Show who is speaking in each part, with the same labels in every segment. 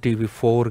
Speaker 1: TV4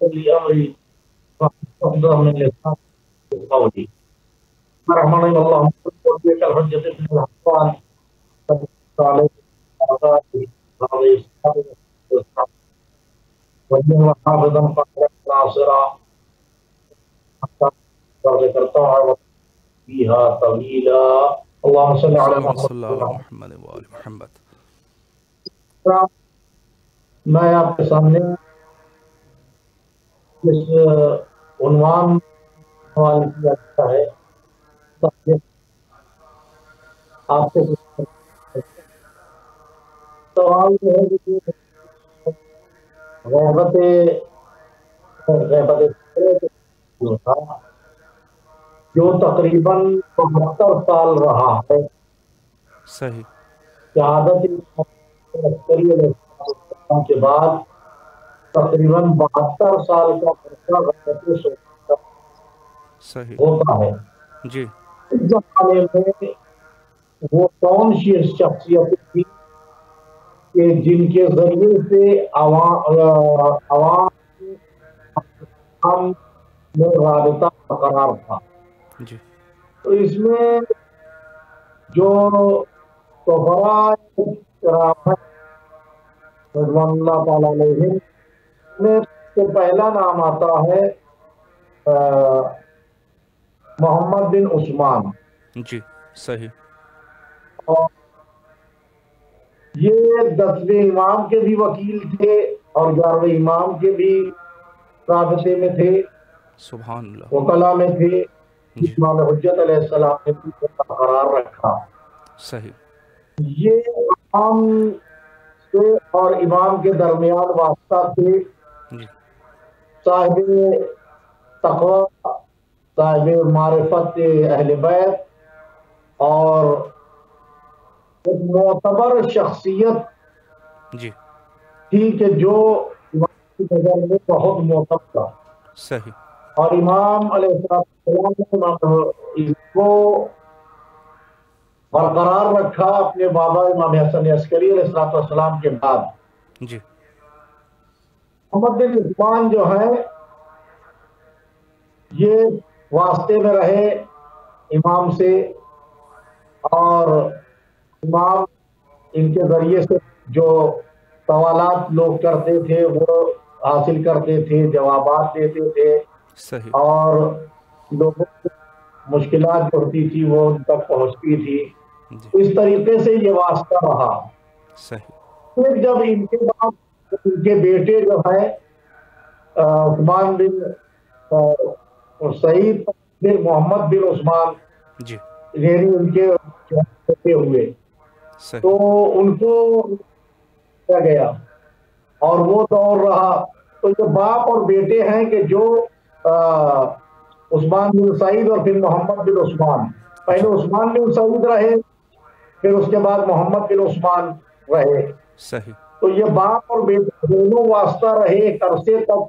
Speaker 2: لأمري واحلل من لساني قولي رحمني الله وبك الحجة ابن الحسان عليه وجه حافظا قال ناصرا حتى کرتا ہے فيها طويلا اللهم صل على
Speaker 1: صلی اللہ علیہ
Speaker 2: محمد.
Speaker 1: محمد وآل محمد.
Speaker 2: میں آپ کے سامنے اس عنوان سوال کیا جاتا ہے آپ سے سوال یہ ہے کہ جو تقریباً 72 سال رہا ہے
Speaker 1: صحیح.
Speaker 2: شہادت عسکری علیہ السلام کے بعد تقریباً 72 سال کا عرصہ غیبت شہادت
Speaker 1: صحیح.
Speaker 2: ہوتا ہے.
Speaker 1: جی.
Speaker 2: اس زمانے میں وہ کون سی شخصیتیں تھیں کہ جن کے ذریعے سے عوام میں رابطہ برقرار تھا.
Speaker 1: جی.
Speaker 2: تو اس میں جو سفراء کرام رضوان اللہ تعالیٰ علیہم میں سے پہلا نام آتا ہے محمد بن عثمان.
Speaker 1: جی. صحیح.
Speaker 2: اور یہ 10ویں امام کے بھی وکیل تھے اور 11ویں امام کے بھی رابطے میں تھے،
Speaker 1: سبحان اللہ.
Speaker 2: وکلا میں تھے.
Speaker 1: جی.
Speaker 2: امام حجت علیہ السلام نے بھی برقرار رکھا.
Speaker 1: صحیح.
Speaker 2: یہ امام سے اور امام کے درمیان واسطہ تھے
Speaker 1: جی.
Speaker 2: صاحب تقوی، صاحب معرفت اہل بیت اور ایک معتبر شخصیت
Speaker 1: جی.
Speaker 2: تھی کہ جو امام کی نظر میں بہت معتبر تھا.
Speaker 1: صحیح.
Speaker 2: اور امام علیہ السلام نے اس کو برقرار رکھا اپنے بابا امام حسن عسکری علیہ السلام کے بعد.
Speaker 1: جی.
Speaker 2: محمد بن عثمان جو ہے یہ واسطے میں رہے امام سے، اور امام ان کے ذریعے سے جو سوالات لوگ کرتے تھے وہ حاصل کرتے تھے، جوابات دیتے تھے،
Speaker 1: صحیح.
Speaker 2: اور لوگوں کو مشکلات جو ہوتی تھی وہ ان تک پہنچتی تھی.
Speaker 1: جی.
Speaker 2: اس طریقے سے یہ واسطہ رہا.
Speaker 1: صحیح.
Speaker 2: پھر جب ان کے بعد ان کے بیٹے جو ہیں عثمان بن سعید بن محمد بن عثمان
Speaker 1: جی.
Speaker 2: یعنی ان کے بیٹے ہوئے،
Speaker 1: صحیح.
Speaker 2: تو ان کو کیا گیا اور وہ دور رہا. تو یہ باپ اور بیٹے ہیں کہ جو عثمان بن سعید اور پھر محمد بن عثمان، پہلے عثمان بن سعید رہے پھر اس کے بعد محمد بن عثمان رہے.
Speaker 1: صحیح.
Speaker 2: تو یہ باپ اور بیٹے دونوں واسطہ رہے ایک عرصے تک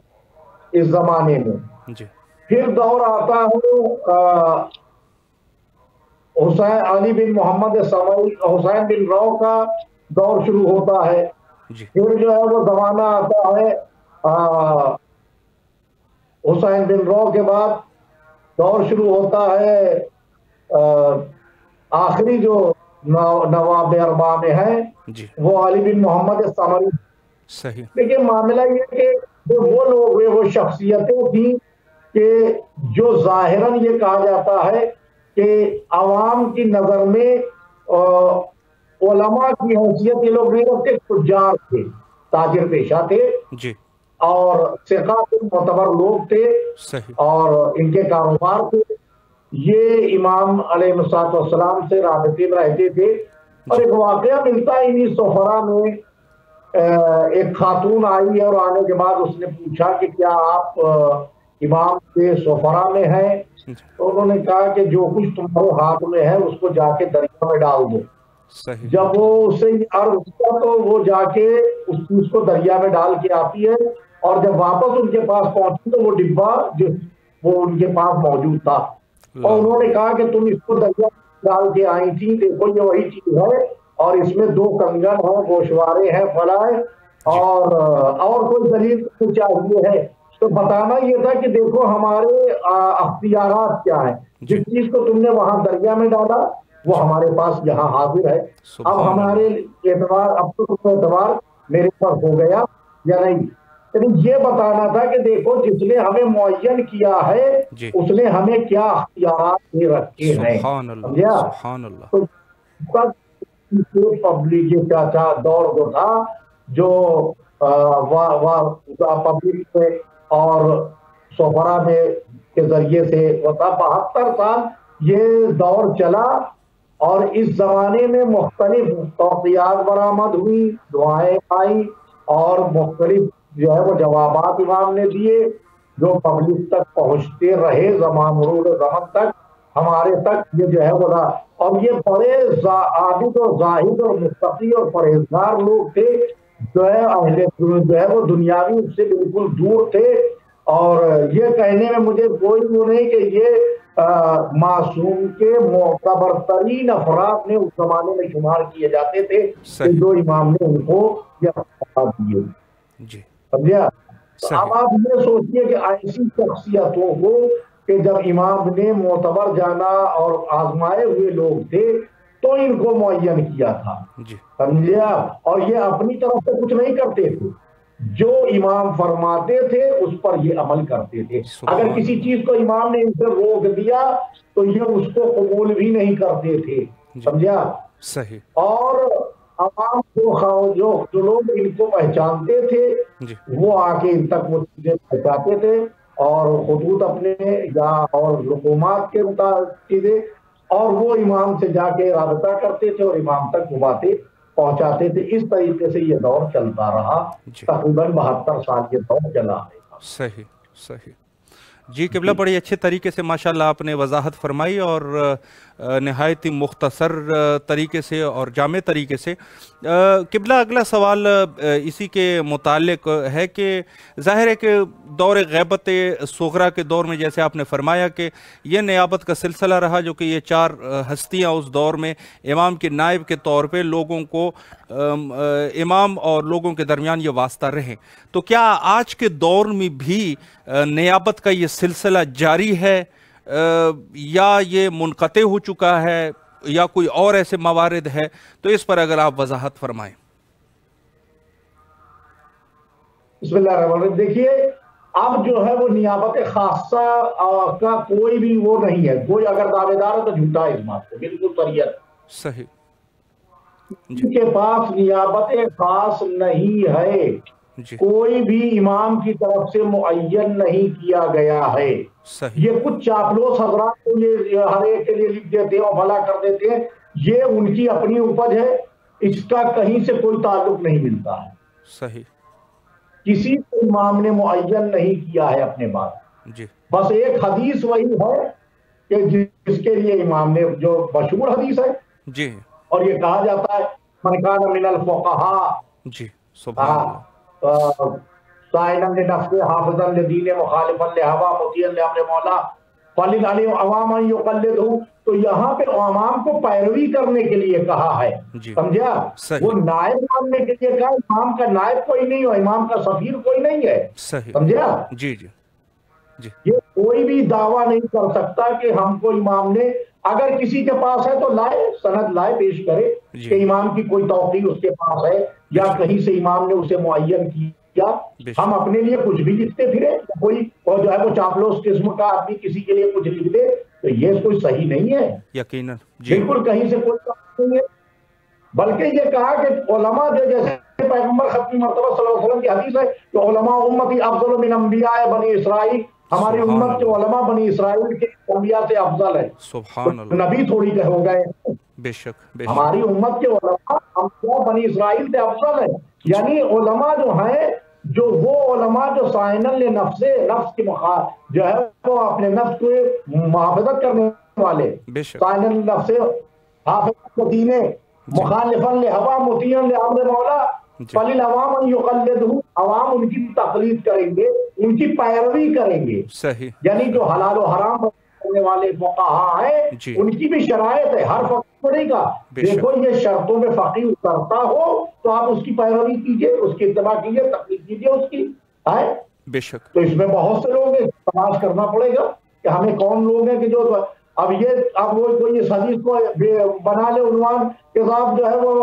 Speaker 2: اس زمانے میں.
Speaker 1: جی.
Speaker 2: پھر دور آتا ہے حسین علی بن محمد سمائی حسین بن رو کا دور شروع ہوتا ہے.
Speaker 1: جی.
Speaker 2: پھر جو ہے وہ زمانہ آتا ہے حسین بن رو کے بعد دور شروع ہوتا ہے آخری جو نواب اربعہ میں ہیں
Speaker 1: جی.
Speaker 2: وہ علی بن محمد سمری.
Speaker 1: صحیح.
Speaker 2: لیکن معاملہ یہ کہ وہ لوگ وہ شخصیتیں تھیں کہ جو ظاہراً یہ کہا جاتا ہے کہ عوام کی نظر میں علماء کی حیثیت یہ لوگ نہیں رکھتے، تجار تھے، تاجر پیشہ تھے
Speaker 1: جی.
Speaker 2: اور ثقات معتبر لوگ تھے
Speaker 1: صحیح.
Speaker 2: اور ان کے کاروبار تھے. یہ امام علیہ السلام سے رابطے میں رہتے تھے. اور ایک واقعہ ملتا ہے انہی سفرا میں، ایک خاتون آئی اور آنے کے بعد اس نے پوچھا کہ کیا آپ امام کے سفرا میں ہیں؟ تو انہوں نے کہا کہ جو کچھ تمہارے ہاتھ میں ہے اس کو جا کے دریا میں ڈال دو.
Speaker 1: صحیح.
Speaker 2: جب وہ اسے عرض کیا تو وہ جا کے اس چیز کو دریا میں ڈال کے آتی ہے، اور جب واپس ان کے پاس پہنچی تو وہ ڈبہ جو وہ ان کے پاس موجود تھا. اور انہوں نے کہا کہ تم اس کو دریا میں ڈال کے آئی تھی، دیکھو یہ وہی چیز ہے اور اس میں 2 کنگن ہیں، گوشوارے ہیں، فلا ہے، اور کوئی دلیل چاہیے ہے تو بتانا یہ تھا کہ دیکھو ہمارے اختیارات کیا ہیں، جس چیز کو تم نے وہاں دریا میں ڈالا وہ ہمارے پاس یہاں حاضر ہے، اب ہمارے اعتبار اب تو اعتبار میرے پر ہو گیا یا نہیں، لیکن یہ بتانا تھا کہ دیکھو جس نے ہمیں معین کیا ہے اس نے ہمیں کیا اختیارات دے رکھے ہیں، سمجھا؟ تو پبلک یہ کیا دور جو تھا جو پبلک میں اور سفرا میں کے ذریعے سے ہوتا 72 سال یہ دور چلا، اور اس زمانے میں مختلف توقیات برآمد ہوئی، دعائیں آئی اور مختلف جو ہے وہ جوابات امام نے دیے جو پبلک تک پہنچتے رہے مرور زمن تک، ہمارے تک یہ جو ہے وہ رہا، اور یہ بڑے عابد اور زاہد اور متقی اور پرہیزگار لوگ تھے جو ہے اہل جو ہے وہ دنیاوی سے بالکل دور تھے، اور یہ کہنے میں مجھے کوئی وہ نہیں کہ یہ معصوم کے معتبر ترین افراد نے اس زمانے میں شمار کیے جاتے تھے کہ جو امام نے ان کو یہ دیے، سمجھا؟ اب آپ یہ سوچئے کہ ایسی شخصیتوں کو کہ جب امام نے معتبر جانا اور آزمائے ہوئے لوگ تھے تو ان کو معین کیا تھا، سمجھا؟ اور یہ اپنی طرف سے کچھ نہیں کرتے تھے، جو امام فرماتے تھے اس پر یہ عمل کرتے تھے، اگر کسی چیز کو امام نے ان سے روک دیا تو یہ اس کو قبول بھی نہیں کرتے تھے، سمجھا؟ اور عوام جو لوگ ان کو پہچانتے تھے وہ آ کے ان تک وہ چیزیں پہنچاتے تھے، اور خطوط اپنے یا اور رقومات کے چیزیں، اور وہ امام سے جا کے رابطہ کرتے تھے اور امام تک وہ باتیں پہنچاتے تھے، اس طریقے سے یہ دور چلتا رہا، تقریباً 72 سال یہ دور چلا ہے۔
Speaker 1: صحیح جی قبلہ، بڑی اچھے طریقے سے ماشاءاللہ آپ نے وضاحت فرمائی اور نہایت ہی مختصر طریقے سے اور جامع طریقے سے۔ قبلہ اگلا سوال اسی کے متعلق ہے کہ ظاہر ہے کہ دور غیبت صغریٰ کے دور میں جیسے آپ نے فرمایا کہ یہ نیابت کا سلسلہ رہا، جو کہ یہ 4 ہستیاں اس دور میں امام کے نائب کے طور پہ لوگوں کو امام اور لوگوں کے درمیان یہ واسطہ رہے، تو کیا آج کے دور میں بھی نیابت کا یہ سلسلہ جاری ہے یا یہ منقطع ہو چکا ہے یا کوئی اور ایسے موارد ہے؟ تو اس پر اگر آپ وضاحت فرمائیں۔
Speaker 2: بسم اللہ الرحمن الرحیم۔ دیکھیے اب جو ہے وہ نیابت خاصہ کا کوئی بھی وہ نہیں ہے، کوئی اگر دعوے دار ہے تو جھوٹا ہے اس بات کو، بالکل صریحت۔
Speaker 1: صحیح۔
Speaker 2: جن کے پاس نیابت خاص نہیں ہے، کوئی بھی امام کی طرف سے معین نہیں کیا گیا ہے، یہ کچھ چاپلوس حضرات کو یہ ہر ایک کے لیے لکھ دیتے ہیں اور بھلا کر دیتے ہیں، یہ ان کی اپنی اپج ہے، اس کا کہیں سے کوئی تعلق نہیں ملتا ہے۔
Speaker 1: صحیح۔
Speaker 2: کسی کو امام نے معین نہیں کیا ہے اپنے بعد، بس ایک حدیث وہی ہے کہ جس کے لیے امام نے، جو مشہور حدیث ہے
Speaker 1: جی،
Speaker 2: اور یہ کہا جاتا ہے من کان من الفقہاء،
Speaker 1: جی سبحان اللہ،
Speaker 2: سائلا لنفسہ حافظا لدین مخالفا لہوا مطیعا لامر مولا فللعلم عواما یقلدہ، تو یہاں پہ امام کو پیروی کرنے کے لیے کہا ہے، سمجھا؟ وہ نائب ماننے کے لیے کہا، امام کا نائب کوئی نہیں ہو، امام کا سفیر کوئی نہیں ہے، سمجھا؟
Speaker 1: جی جی جی،
Speaker 2: یہ کوئی بھی دعویٰ نہیں کر سکتا کہ ہم کو امام نے، اگر کسی کے پاس ہے تو لائے، سند لائے پیش کرے کہ امام کی کوئی توقیع اس کے پاس ہے یا کہیں سے امام نے اسے معین کیا، ہم اپنے لیے کچھ بھی لکھتے پھرے، کوئی جو ہے وہ چاپلوس قسم کا آدمی کسی کے لیے کچھ لکھ دے تو یہ کوئی صحیح نہیں ہے،
Speaker 1: یقیناً
Speaker 2: بالکل کہیں سے کوئی بات نہیں ہے، بلکہ یہ کہا کہ علماء جو جیسے پیغمبر ختمی مرتبہ صلی اللہ علیہ وسلم کی حدیث ہے کہ علماء امتی افضل من انبیاء بنی اسرائیل، ہماری امت کے علماء بنی اسرائیل کے انبیاء سے افضل ہے،
Speaker 1: سبحان اللہ،
Speaker 2: نبی تھوڑی کہ ہو گئے،
Speaker 1: بے شک
Speaker 2: ہماری امت کے علماء انبیاء بنی اسرائیل سے افضل ہے، یعنی علماء جو ہیں، جو وہ علماء جو سائنن لنفس، نفس کی جو ہے وہ اپنے نفس کو محافظت کرنے والے، سائنن لنفس حافظ دین مخالفا لہوا مطیعا لامر مولا فللعوام ان یقلدہ، عوام ان کی تقلید کریں گے، ان کی پیروی کریں گے،
Speaker 1: صحیح،
Speaker 2: یعنی جو حلال و حرام کرنے والے فقہا ہیں ان کی بھی شرائط ہے، ہر فقہ کو نہیں کہا دیکھو یہ شرطوں میں فقیہ اترتا ہو تو آپ اس کی پیروی کیجئے، اس کی اتباع کیجئے، تقلید کیجئے اس کی ہے۔
Speaker 1: بے شک
Speaker 2: تو اس میں بہت سے لوگ ہیں، تلاش کرنا پڑے گا کہ ہمیں کون لوگ ہیں کہ جو اب وہ کوئی اس حدیث کو بنا لے عنوان کہ صاحب جو ہے وہ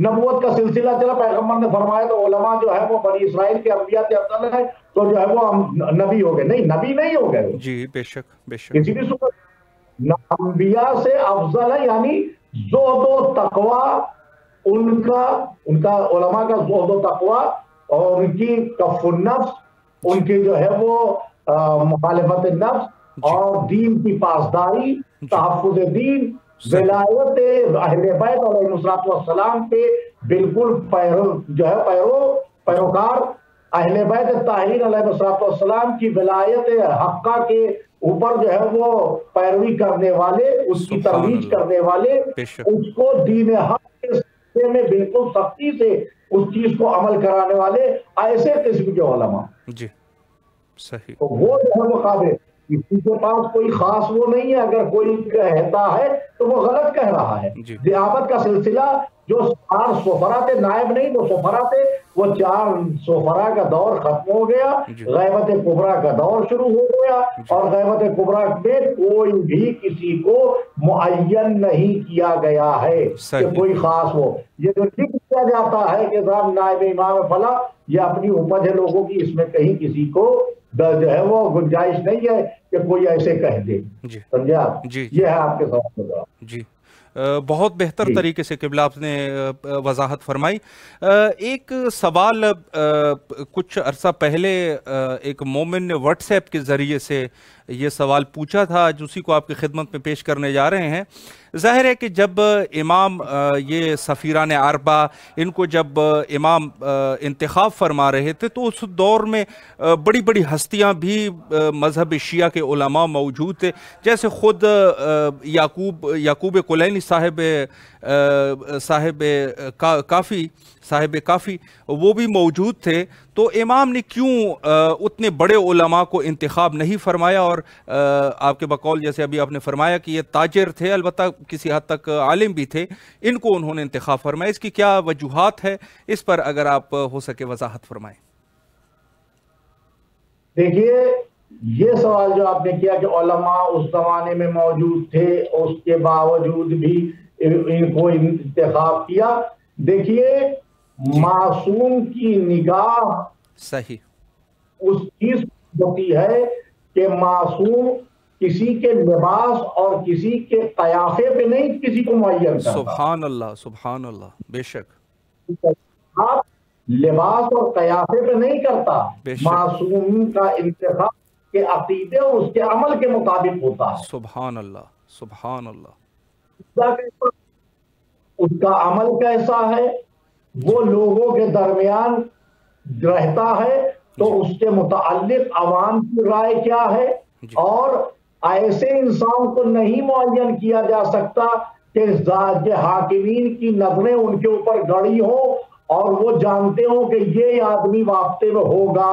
Speaker 2: نبوت کا سلسلہ چلا، پیغمبر نے فرمایا تو علماء جو ہے وہ بنی اسرائیل کے انبیاء سے افضل ہے تو جو ہے وہ نبی ہو گئے، نہیں نبی نہیں ہو گئے
Speaker 1: جی بے شک بے شک،
Speaker 2: کسی بھی صورت انبیاء سے افضل ہے، یعنی زہد و تقوی ان کا علماء کا زہد و تقوی اور ان کی کف النفس، ان کی جو ہے وہ مخالفت نفس اور دین کی پاسداری، تحفظ دین، ولایت اہل بیت علیہ السلام کے بالکل پیروکار، اہل بیت طاہرین علیہ السلام کی ولایت حقہ کے اوپر جو ہے وہ پیروی کرنے والے، اس کی ترویج کرنے والے، اس کو دین حق کے سلسلے میں بالکل سختی سے اس چیز کو عمل کرانے والے ایسے قسم کے علماء
Speaker 1: جی صحیح،
Speaker 2: تو وہ جو ہے وہ قابل، کسی کے پاس کوئی خاص وہ نہیں ہے، اگر کوئی کہتا ہے تو وہ غلط کہہ رہا ہے۔ ضیافت کا سلسلہ جو 4 سفرا تھے، نائب نہیں وہ سفرا تھے، وہ 4 سفرا کا دور ختم ہو گیا، غیبت کبریٰ کا دور شروع ہو گیا، اور غیبت کبریٰ میں کوئی بھی کسی کو معین نہیں کیا گیا ہے کہ کوئی خاص ہو۔ یہ جو ذکر کیا جاتا ہے کہ صاحب نائب امام فلاں، یہ اپنی اپج ہے لوگوں کی، اس میں کہیں کسی کو جو ہے وہ گنجائش نہیں ہے کہ کوئی ایسے کہہ دے، سمجھے آپ؟ یہ ہے آپ کے سوال کا جواب۔
Speaker 1: جی بہت بہتر طریقے سے قبلہ آپ نے وضاحت فرمائی۔ ایک سوال کچھ عرصہ پہلے ایک مومن نے واٹس ایپ کے ذریعے سے یہ سوال پوچھا تھا، جو اسی کو آپ کی خدمت میں پیش کرنے جا رہے ہیں۔ ظاہر ہے کہ جب امام یہ سفیران اربعہ ان کو جب امام انتخاب فرما رہے تھے تو اس دور میں بڑی بڑی ہستیاں بھی مذہب شیعہ کے علماء موجود تھے، جیسے خود یعقوب کلینی صاحب کافی وہ بھی موجود تھے۔ تو امام نے کیوں اتنے بڑے علماء کو انتخاب نہیں فرمایا؟ اور آپ کے بقول جیسے ابھی آپ نے فرمایا کہ یہ تاجر تھے، البتہ کسی حد تک عالم بھی تھے، ان کو انہوں نے انتخاب فرمایا، اس کی کیا وجوہات ہے؟ اس پر اگر آپ ہو سکے وضاحت فرمائیں۔
Speaker 2: دیکھیے یہ سوال جو آپ نے کیا کہ علماء اس زمانے میں موجود تھے، اس کے باوجود بھی ان کو انتخاب کیا، دیکھیے معصوم کی نگاہ
Speaker 1: صحیح
Speaker 2: اس چیز ہوتی ہے کہ معصوم کسی کے لباس اور کسی کے قیافے پہ نہیں کسی کو معین کرتا۔
Speaker 1: سبحان اللہ سبحان اللہ، بے شک
Speaker 2: آپ لباس اور قیافے پہ نہیں کرتا، معصوم کا انتخاب کے عقیدے اور اس کے عمل کے مطابق ہوتا ہے۔
Speaker 1: سبحان اللہ سبحان اللہ،
Speaker 2: اس کا عمل کیسا ہے، وہ لوگوں کے درمیان رہتا ہے تو اس کے متعلق عوام کی رائے کیا ہے، اور ایسے انسان کو نہیں معین کیا جا سکتا کہ حاکمین کی نظریں ان کے اوپر گڑی ہو اور وہ جانتے ہوں کہ یہ آدمی واسطے میں ہوگا،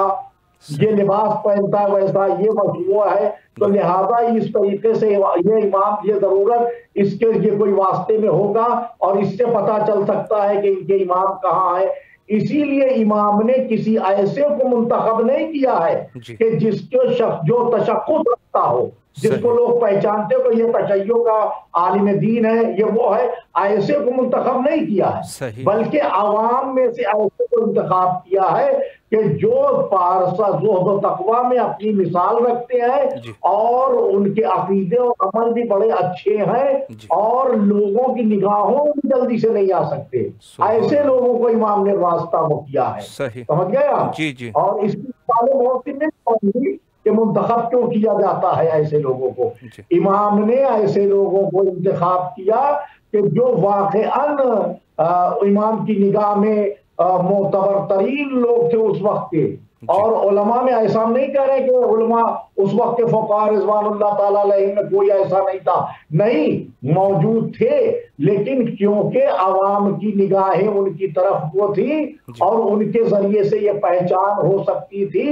Speaker 2: یہ لباس پہنتا ہے ویسا، یہ مشروع ہے، تو لہذا اس طریقے سے یہ امام یہ ضرورت اس کے یہ کوئی واسطے میں ہوگا اور اس سے پتہ چل سکتا ہے کہ ان کے امام کہاں ہے۔ اسی لیے امام نے کسی ایسے کو منتخب نہیں کیا ہے کہ جس کے جو تشخص رکھتا ہو، جس کو لوگ پہچانتے ہو کہ یہ تشیع کا عالم دین ہے، یہ وہ ہے، ایسے کو منتخب نہیں کیا ہے، بلکہ عوام میں سے ایسے کو انتخاب کیا ہے کہ جو پارسا زہد و تقوی میں اپنی مثال رکھتے ہیں اور ان کے عقیدے اور عمل بھی بڑے اچھے ہیں اور لوگوں کی نگاہوں میں جلدی سے نہیں آ سکتے، ایسے لوگوں کو امام نے واسطہ وہ کیا ہے، سمجھ گئے آپ؟ اور اس کی بہت سی نہیں کہ منتخب کیوں کیا جاتا ہے ایسے لوگوں کو، امام نے ایسے لوگوں کو انتخاب کیا کہ جو واقعاً امام کی نگاہ میں معتبر ترین لوگ تھے اس وقت کے، اور علماء میں ایسا ہم نہیں کہہ رہے کہ علماء اس وقت کے فقہاء رضوان اللہ تعالیٰ علیہ میں کوئی ایسا نہیں تھا، نہیں موجود تھے، لیکن کیونکہ عوام کی نگاہیں ان کی طرف وہ تھی اور ان کے ذریعے سے یہ پہچان ہو سکتی تھی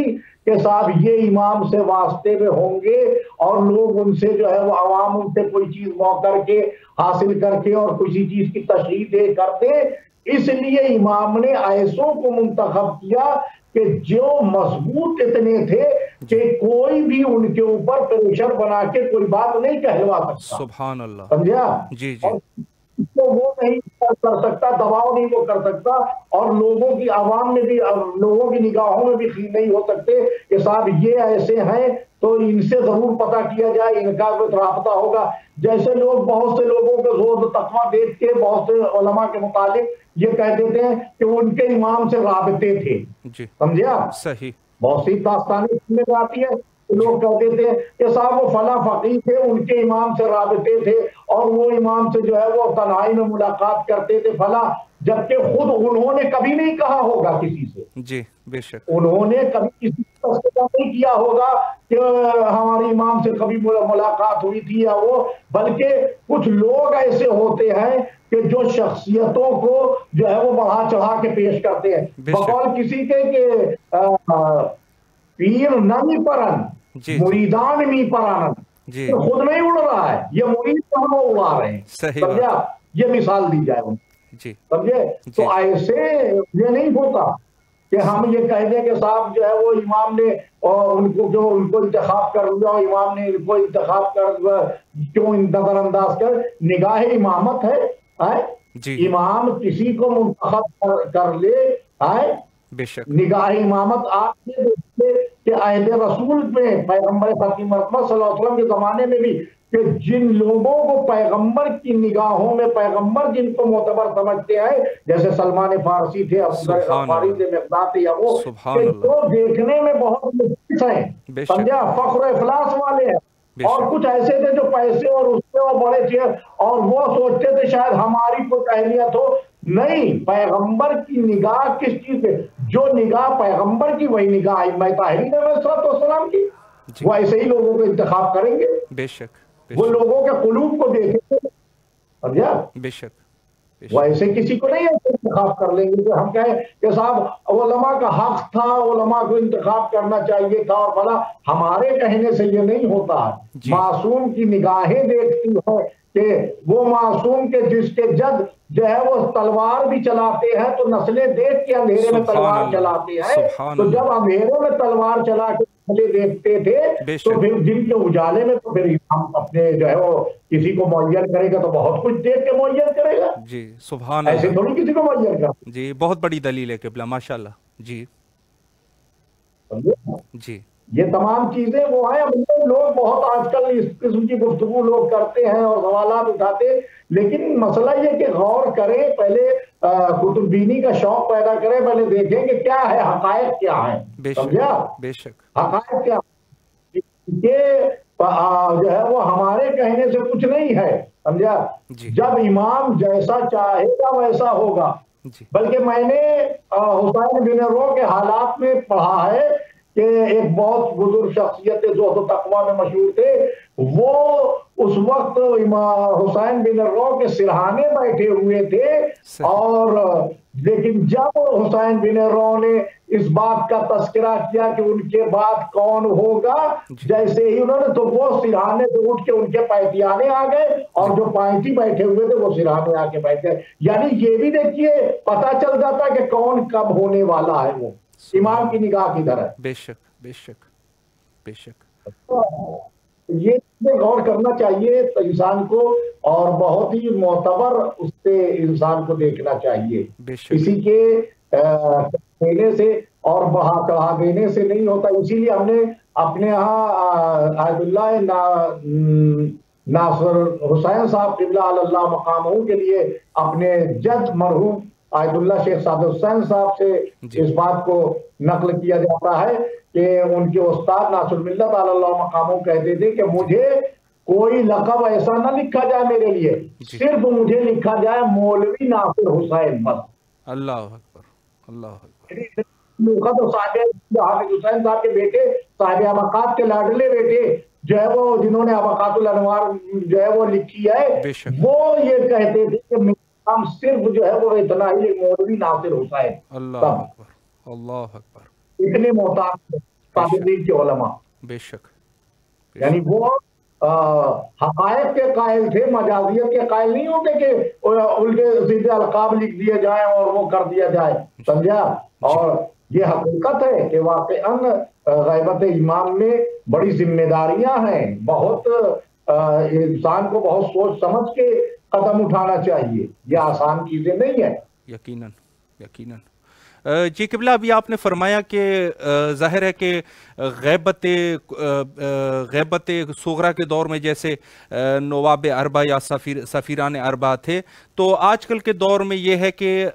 Speaker 2: کہ صاحب یہ امام سے واسطے میں ہوں گے اور لوگ ان سے جو ہے وہ عوام ان سے کوئی چیز مو کر کے حاصل کر کے اور کسی چیز کی تشریح دے کرتے، اس لیے امام نے ایسوں کو منتخب کیا کہ جو مضبوط اتنے تھے کہ کوئی بھی ان کے اوپر پریشر بنا کے کوئی بات نہیں کہلوا سکتا.
Speaker 1: سبحان اللہ.
Speaker 2: سمجھا؟
Speaker 1: جی جی
Speaker 2: اور تو وہ نہیں کر سکتا، دباؤ نہیں وہ کر سکتا، اور لوگوں کی عوام میں بھی لوگوں کی نگاہوں میں بھی نہیں ہو سکتے کہ صاحب یہ ایسے ہیں تو ان سے ضرور پتہ کیا جائے، ان کا کوئی رابطہ ہوگا. جیسے لوگ بہت سے لوگوں کو زور تقویٰ دیکھ کے بہت سے علماء کے متعلق یہ کہہ دیتے ہیں کہ وہ ان کے امام سے رابطے تھے.
Speaker 1: جی
Speaker 2: سمجھا؟
Speaker 1: صحیح.
Speaker 2: بہت سی داستانیں سننے میں آتی ہے، لوگ کہہ دیتے ہیں کہ صاحب وہ فلاں فقیر تھے، ان کے امام سے رابطے تھے اور وہ امام سے جو ہے وہ تنہائی میں ملاقات کرتے تھے فلاں، جبکہ خود انہوں نے کبھی نہیں کہا ہوگا کسی سے.
Speaker 1: جی بے شک.
Speaker 2: انہوں نے کبھی کسی سے تذکرہ نہیں کیا ہوگا کہ ہماری امام سے کبھی ملاقات ہوئی تھی یا وہ، بلکہ کچھ لوگ ایسے ہوتے ہیں کہ جو شخصیتوں کو جو ہے وہ بڑھا چڑھا کے پیش کرتے ہیں، بقول کسی کے کہ پیر نمی پرن مریدان می پرانن، خود نہیں اڑ رہا ہے، یہ مرید کو اڑا رہے ہیں. سمجھا؟ یہ مثال دی جائے ان
Speaker 1: جی
Speaker 2: سمجھے. تو ایسے یہ نہیں ہوتا کہ ہم یہ کہہ دیں کہ صاحب جو ہے وہ امام نے اور ان کو انتخاب کر لیا، امام نے ان کو انتخاب کر کیوں نظر انداز کر. نگاہ امامت ہے، امام کسی کو منتخب کر لے ہے. نگاہ امامت آپ یہ دیکھتے کہ اہل رسول میں پیغمبر خاتم صلی اللہ علیہ وسلم کے زمانے میں بھی کہ جن لوگوں کو پیغمبر کی نگاہوں میں پیغمبر جن کو معتبر سمجھتے ہیں، جیسے سلمان فارسی تھے، غفاری تھے، مقداد تھے، یا وہ کہ جو دیکھنے میں بہت مخلص ہیں، سمجھا، فخر و افلاس والے ہیں، اور کچھ ایسے تھے جو پیسے اور اس سے وہ بڑے تھے اور وہ سوچتے تھے شاید ہماری کوئی اہلیت ہو. نہیں، پیغمبر کی نگاہ کس چیز پہ؟ جو نگاہ پیغمبر کی وہی نگاہ ائمہ طاہرین علیہ السلام کی. وہ ایسے ہی لوگوں کو انتخاب کریں گے،
Speaker 1: بے شک.
Speaker 2: وہ لوگوں کے قلوب کو دیکھیں گے. سمجھا؟
Speaker 1: بے شک.
Speaker 2: وہ ایسے کسی کو نہیں ایسے انتخاب کر لیں گے کہ ہم کہیں کہ صاحب علماء کا حق تھا، علماء کو انتخاب کرنا چاہیے تھا اور بھلا. ہمارے کہنے سے یہ نہیں ہوتا. معصوم کی نگاہیں دیکھتی ہیں کہ وہ معصوم کے جس کے جد جو ہے وہ تلوار بھی چلاتے ہیں تو نسلیں دیکھ کے اندھیرے میں تلوار چلاتے ہیں. تو جب اندھیرے میں تلوار چلا کے نسلیں دیکھتے تھے تو پھر دن کے اجالے میں تو پھر ہم اپنے جو ہے وہ کسی کو معین کرے گا تو بہت کچھ دیکھ کے معین کرے گا.
Speaker 1: جی سبحان اللہ.
Speaker 2: ایسے تھوڑی کسی کو معین کرے.
Speaker 1: جی بہت بڑی دلیل ہے قبلہ، ماشاءاللہ. جی جی
Speaker 2: یہ تمام چیزیں وہ ہیں. لوگ بہت آج کل اس قسم کی گفتگو لوگ کرتے ہیں اور سوالات اٹھاتے، لیکن مسئلہ یہ کہ غور کریں، پہلے کتب بینی کا شوق پیدا کریں، پہلے دیکھیں کہ کیا ہے، حقائق کیا ہیں. سمجھا؟
Speaker 1: بے شک.
Speaker 2: حقائق کیا یہ جو ہے وہ ہمارے کہنے سے کچھ نہیں ہے. سمجھا؟ جب امام جیسا چاہے گا ویسا ہوگا. بلکہ میں نے حسین بن رو کے حالات میں پڑھا ہے کہ ایک بہت بزرگ شخصیت زہد و تقویٰ میں مشہور تھے، وہ اس وقت حسین بن رو کے سرہانے بیٹھے ہوئے تھے، اور لیکن جب حسین بن رو نے اس بات کا تذکرہ کیا کہ ان کے بعد کون ہوگا، جیسے ہی انہوں نے تو وہ سرہانے سے اٹھ کے ان کے پائتیانے آ گئے اور جو پائتی بیٹھے ہوئے تھے وہ سرہانے آ کے بیٹھ گئے. یعنی یہ بھی دیکھیے پتہ چل جاتا کہ کون کب ہونے والا ہے. وہ امام کی نگاہ کی طرح.
Speaker 1: بے شک بے شک بے شک.
Speaker 2: یہ غور کرنا چاہیے انسان کو اور بہت ہی معتبر اس سے انسان کو دیکھنا چاہیے. کسی کے دینے سے اور بڑھا چڑھا دینے سے نہیں ہوتا. اسی لیے ہم نے اپنے ہاں عید اللہ ناصر حسین صاحب قبلہ اللہ مقامہ کے لیے اپنے جد مرحوم عید اللہ شیخ سعد حسین صاحب سے اس بات کو نقل کیا جاتا ہے کہ ان کے استاد ناصر ملت اللہ مقامہ کہتے تھے کہ مجھے کوئی لقب ایسا نہ لکھا جائے میرے لیے، صرف مجھے لکھا جائے مولوی ناصر حسین بس.
Speaker 1: اللہ اکبر اللہ اکبر.
Speaker 2: تو صاحب حافظ حسین صاحب کے بیٹے صاحب ابقات کے لاڈلے بیٹے جو ہے وہ جنہوں نے ابقات الانوار جو ہے وہ لکھی ہے، وہ یہ کہتے تھے کہ ہم صرف جو ہے وہ اتنا ہی مولوی ناصر حسین.
Speaker 1: اللہ اکبر اللہ اکبر.
Speaker 2: اتنے محتاط. صادقین کے علماء،
Speaker 1: بے شک،
Speaker 2: یعنی وہ حقائق کے قائل تھے، مجازیت کے قائل نہیں ہوتے کہ الٹے سیدھے القاب لکھ دیے جائیں اور وہ کر دیا جائے، سمجھا؟ اور یہ حقیقت ہے کہ واقعاً غیبت امام میں بڑی ذمہ داریاں ہیں، بہت انسان کو بہت سوچ سمجھ کے قدم اٹھانا چاہیے، یہ آسان چیزیں نہیں ہیں۔
Speaker 1: یقیناً یقیناً۔ جی قبلہ، ابھی آپ نے فرمایا کہ ظاہر ہے کہ غیبت صغرا کے دور میں جیسے نواب اربع یا سفیران اربع تھے، تو آج کل کے دور میں یہ ہے کہ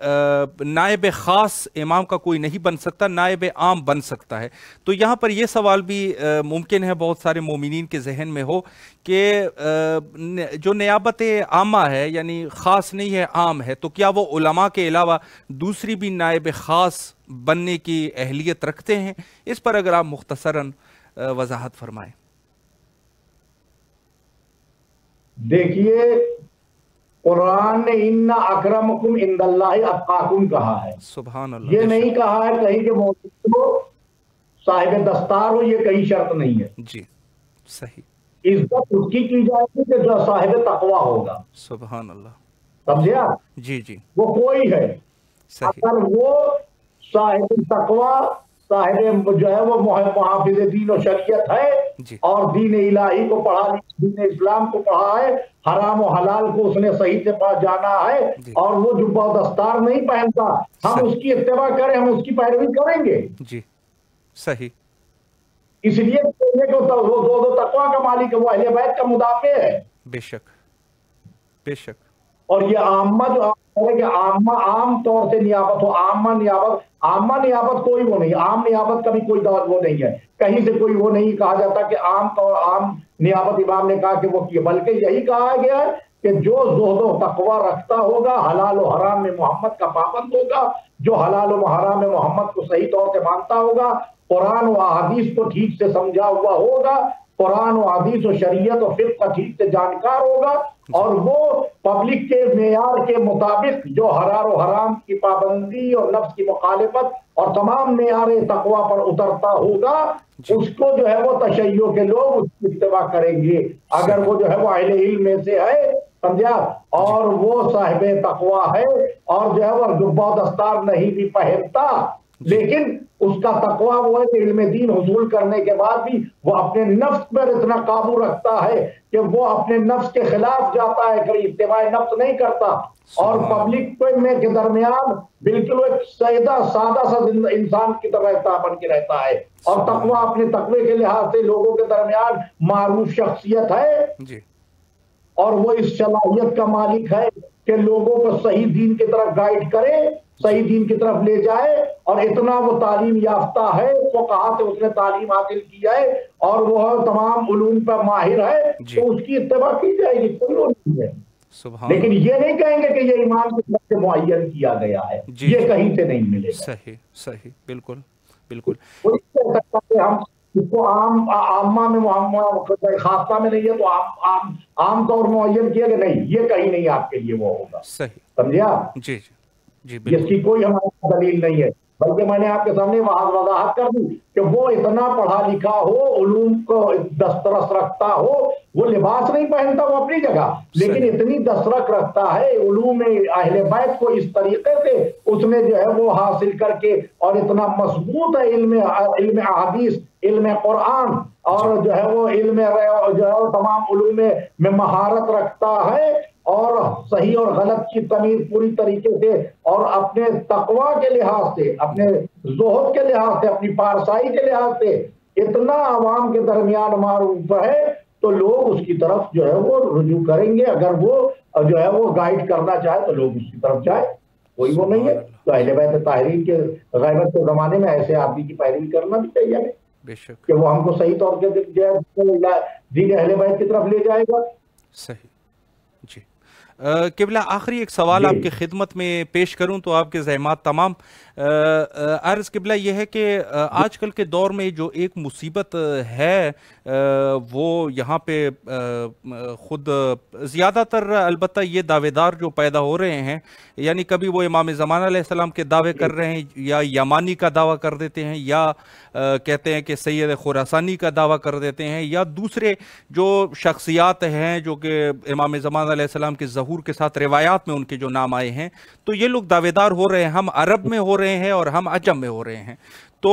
Speaker 1: نائب خاص امام کا کوئی نہیں بن سکتا، نائب عام بن سکتا ہے۔ تو یہاں پر یہ سوال بھی ممکن ہے بہت سارے مومنین کے ذہن میں ہو کہ جو نیابت عامہ ہے، یعنی خاص نہیں ہے عام ہے، تو کیا وہ علماء کے علاوہ دوسری بھی نائب خاص بننے کی اہلیت رکھتے ہیں؟ اس پر اگر آپ مختصراً وضاحت فرمائیں۔
Speaker 2: دیکھیے، قرآن نے ان اکرمکم عند اللہ اتقاکم کہا ہے،
Speaker 1: سبحان اللہ،
Speaker 2: یہ نہیں کہا ہے کہیں کہ مومن ہو، صاحب دستار ہو، یہ کہیں شرط نہیں ہے۔
Speaker 1: جی صحیح،
Speaker 2: عزت اس کی جائے گی کہ جو صاحب تقوی ہوگا،
Speaker 1: سبحان اللہ،
Speaker 2: سمجھا؟
Speaker 1: جی جی
Speaker 2: وہ کوئی ہے،
Speaker 1: صحیح،
Speaker 2: اگر وہ صاحب تقوی، صاحب جو ہے وہ محافظ دین و شریعت ہے
Speaker 1: جی
Speaker 2: اور دین الہی کو پڑھا، دین اسلام کو پڑھا ہے، حرام و حلال کو اس نے صحیح سے جانا ہے،
Speaker 1: جی
Speaker 2: اور وہ جبہ و دستار نہیں پہنتا، ہم اس کی اتباع کریں، ہم اس کی پیروی کریں گے۔
Speaker 1: جی صحیح،
Speaker 2: اس لیے وہ دو تقوی کا مالک ہے، وہ اہل بیت کا مدافع ہے۔
Speaker 1: بے شک بے شک،
Speaker 2: اور یہ عامہ جو آپ کہہ رہے کہ عامہ عام طور سے نیابت ہو، عامہ نیابت کوئی وہ نہیں، عام نیابت کا بھی کوئی وہ نہیں ہے، کہیں سے کوئی وہ نہیں کہا جاتا کہ عام نیابت امام نے کہا کہ وہ کیا، بلکہ یہی کہا گیا ہے کہ جو زہد و تقوی رکھتا ہوگا، حلال و حرام میں محمد کا پابند ہوگا، جو حلال و حرام میں محمد کو صحیح طور سے مانتا ہوگا، قرآن و احادیث کو ٹھیک سے سمجھا ہوا ہوگا، قرآن و حدیث و شریعت و فقہ کا ٹھیک سے جانکار ہوگا، اور وہ پبلک کے معیار کے مطابق جو حلال و حرام کی پابندی اور نفس کی مخالفت اور تمام معیار تقوی پر اترتا ہوگا، اس کو جو ہے وہ تشیع کے لوگ اس کی اتباع کریں گے، اگر وہ جو ہے وہ اہل علم میں سے ہے، سمجھا، اور وہ صاحب تقوی ہے، اور جو ہے وہ جبہ و دستار نہیں بھی پہنتا، لیکن اس کا تقوی وہ ہے کہ علم دین حصول کرنے کے بعد بھی وہ اپنے نفس پر اتنا قابو رکھتا ہے کہ وہ اپنے نفس کے خلاف جاتا ہے، کبھی اتباع نفس نہیں کرتا، اور پبلک میں کے درمیان بالکل ایک سادہ سا انسان کی طرح رہتا بن کے رہتا ہے، اور تقوی اپنے تقوی کے لحاظ سے لوگوں کے درمیان معروف شخصیت ہے، اور وہ اس صلاحیت کا مالک ہے کہ لوگوں کو صحیح دین کی طرف گائیڈ کرے، صحیح دین کی طرف لے جائے، اور اتنا وہ تعلیم یافتہ ہے، وہ کہا کہ اس نے تعلیم حاصل کیا ہے اور وہ تمام علوم پر ماہر ہے، تو اس کی اتباع کی جائے گی، کوئی وہ نہیں ہے۔ لیکن یہ نہیں کہیں گے کہ یہ امام کی طرف سے معین کیا گیا ہے، یہ کہیں سے نہیں ملے گا۔
Speaker 1: صحیح صحیح، بالکل بالکل،
Speaker 2: ہم اس کو عامہ میں خاصہ میں نہیں ہے تو عام طور معین کیا کہ نہیں، یہ کہیں نہیں آپ کے لیے وہ ہوگا،
Speaker 1: صحیح،
Speaker 2: سمجھا؟
Speaker 1: جی جی جی
Speaker 2: اس
Speaker 1: بالکل،
Speaker 2: کی کوئی ہماری دلیل نہیں ہے، بلکہ میں نے آپ کے سامنے وضاحت کر دی کہ وہ اتنا پڑھا لکھا ہو، علوم کو دسترس رکھتا ہو، وہ لباس نہیں پہنتا وہ اپنی جگہ، لیکن اتنی دسترس رکھتا ہے علوم اہل بیت کو اس طریقے سے اس نے جو ہے وہ حاصل کر کے، اور اتنا مضبوط ہے علم احادیث، علم قرآن، اور جو ہے وہ علم جو ہے وہ تمام علوم میں مہارت رکھتا ہے، اور صحیح اور غلط کی تمیز پوری طریقے سے، اور اپنے تقوی کے لحاظ سے، اپنے زہد کے لحاظ سے، اپنی پارسائی کے لحاظ سے اتنا عوام کے درمیان معروف ہے، تو لوگ اس کی طرف جو ہے وہ رجوع کریں گے، اگر وہ جو ہے وہ گائیڈ کرنا چاہے تو لوگ اس کی طرف جائیں، کوئی وہ نہیں ہے۔ تو اہل بیت طاہرین کے غیبت کے زمانے میں ایسے آدمی کی پیروی کرنا بھی چاہیے
Speaker 1: بے شک،
Speaker 2: کہ وہ ہم کو صحیح طور سے دین اہل بیت کی طرف لے جائے گا۔
Speaker 1: صحیح، جی قبلہ آخری ایک سوال آپ کی خدمت میں پیش کروں تو آپ کے زحمات تمام. عرض قبلہ یہ ہے کہ آج کل کے دور میں جو ایک مصیبت ہے وہ یہاں پہ خود زیادہ تر البتہ یہ دعوے دار جو پیدا ہو رہے ہیں، یعنی کبھی وہ امام زمان علیہ السلام کے دعوے کر رہے ہیں، یا یمانی کا دعویٰ کر دیتے ہیں، یا کہتے ہیں کہ سید خراسانی کا دعویٰ کر دیتے ہیں، یا دوسرے جو شخصیات ہیں جو کہ امام زمان علیہ السلام کے ظہور کے ساتھ روایات میں ان کے جو نام آئے ہیں، تو یہ لوگ دعوے دار ہو رہے ہیں ہم عرب میں ہو رہے ہیں اور ہم عجم میں ہو رہے ہیں. تو